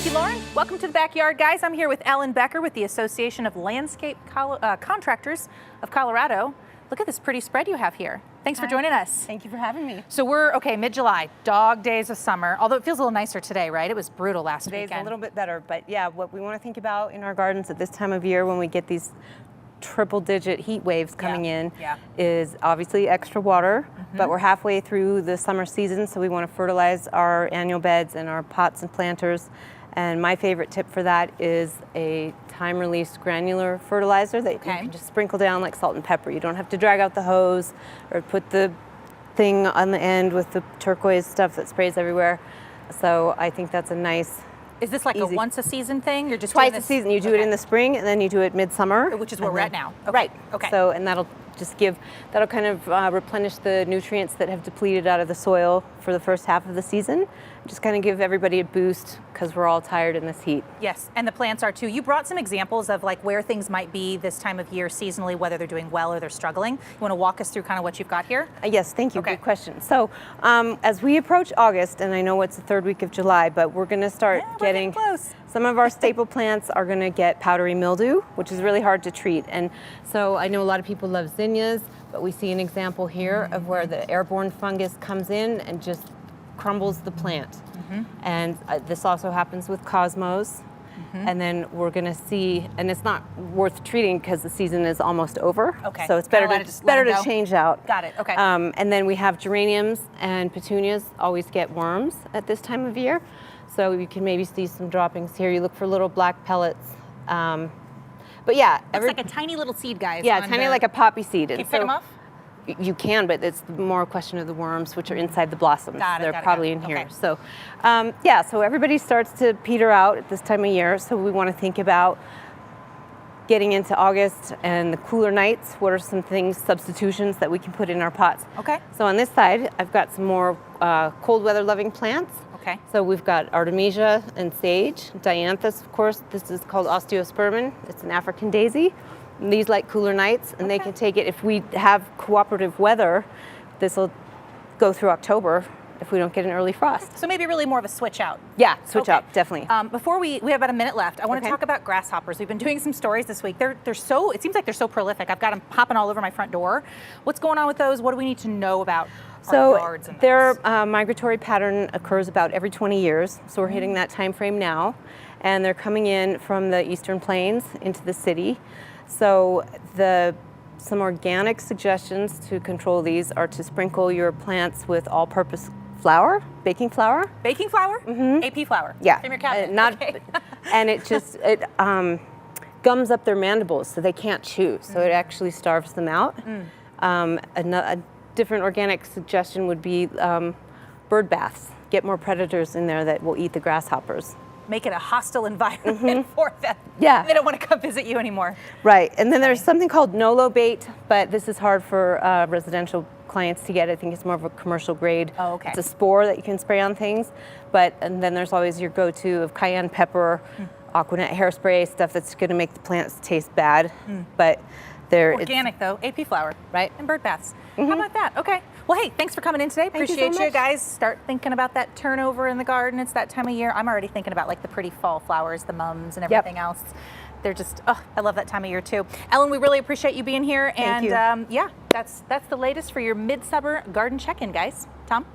Thank you, Lauren. Welcome to the backyard, guys. I'm here with Ellen Becker with the Association of Landscape Contractors of Colorado. Look at this pretty spread you have here. Thanks for joining us. Thank you for having me. So we're, okay, mid-July, dog days of summer, although it feels a little nicer today, right? It was brutal last weekend. Today's a little bit better, but yeah, what we want to think about in our gardens at this time of year when we get these triple-digit heat waves coming in is obviously extra water, but we're halfway through the summer season, so we want to fertilize our annual beds and our pots and planters. And my favorite tip for that is a time-release granular fertilizer that you can just sprinkle down like salt and pepper. You don't have to drag out the hose or put the thing on the end with the turquoise stuff that sprays everywhere. So I think that's a nice, is this like a once a season thing? You're just twice a season. You do it in the spring and then you do it midsummer. Which is where we're at now. Okay. Right. Okay. So, and that'll just give, that'll kind of replenish the nutrients that have depleted out of the soil for the first half of the season. Just kind of give everybody a boost because we're all tired in this heat. Yes, and the plants are too. You brought some examples of like where things might be this time of year seasonally, whether they're doing well or they're struggling. You want to walk us through kind of what you've got here? Yes, thank you. Good question. So as we approach August, and I know it's the third week of July, but we're going to start getting close. Some of our staple plants are going to get powdery mildew, which is really hard to treat. And so I know a lot of people love zinnias, but we see an example here of where the airborne fungus comes in and just crumbles the plant. And this also happens with cosmos. And then we're going to see, and it's not worth treating because the season is almost over. Okay. So it's better to change out. Got it. Okay. And then we have geraniums and petunias always get worms at this time of year. So you can maybe see some droppings here. You look for little black pellets. But yeah. It's like a tiny little seed, guys. Yeah, tiny like a poppy seed. Can you pick them off? You can, but it's more a question of the worms, which are inside the blossoms. They're probably in here. So, yeah, so everybody starts to peter out at this time of year. So we want to think about getting into August and the cooler nights. What are some things, substitutions that we can put in our pots? Okay. So on this side, I've got some more cold weather loving plants. Okay. So we've got artemisia and sage, dianthus, of course. This is called osteospermum. It's an African daisy. And these like cooler nights, and they can take it, if we have cooperative weather, this will go through October if we don't get an early frost. So maybe really more of a switch out. Yeah, switch out, definitely. Before we have about a minute left, I want to talk about grasshoppers. We've been doing some stories this week. They're so, it seems like they're so prolific. I've got them hopping all over my front door. What's going on with those? What do we need to know about our yards and their migratory pattern occurs about every 20 years. So we're hitting that time frame now. And they're coming in from the eastern plains into the city. So some organic suggestions to control these are to sprinkle your plants with all-purpose flour, baking flour. Baking flour? AP flour? Yeah. From your cabinet? And it just, gums up their mandibles so they can't chew. So it actually starves them out. A different organic suggestion would be bird baths. Get more predators in there that will eat the grasshoppers. Make it a hostile environment for them. Yeah. They don't want to come visit you anymore. Right. And then there's something called Noo Bait, but this is hard for residential clients to get. I think it's more of a commercial grade. Oh, okay. It's a spore that you can spray on things. And then there's always your go-to of cayenne pepper, Aquanet hairspray, stuff that's going to make the plants taste bad. But they're organic though, AP flour, right? And bird baths. How about that? Okay. Well, hey, thanks for coming in today. Appreciate you guys. Start thinking about that turnover in the garden. It's that time of year. I'm already thinking about like the pretty fall flowers, the mums and everything else. They're just, I love that time of year too. Ellen, we really appreciate you being here. Thank you. Yeah, that's the latest for your midsummer garden check-in, guys. Tom?